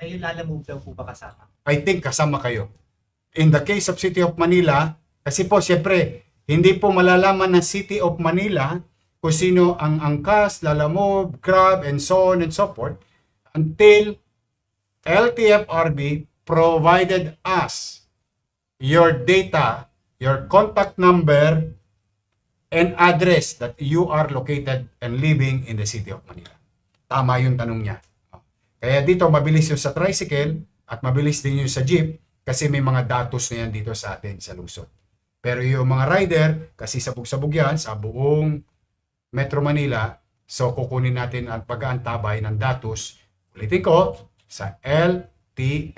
Ay, yung lalamove daw po ba kasama? I think kasama kayo. In the case of City of Manila, kasi po siyempre, hindi po malalaman ng City of Manila kung sino ang angkas, lalamove, grab, and so on and so forth until LTFRB provided us your data, your contact number, and address that you are located and living in the City of Manila. Tama yung tanong niya. Kaya dito mabilis yung sa tricycle at mabilis din yung sa jeep kasi may mga datos na yan dito sa atin sa Luzon. Pero yung mga rider, kasi sabog-sabog yan sa buong Metro Manila, so kukunin natin ang pag-aantabay ng datos, ulitin ko, sa LTFRB.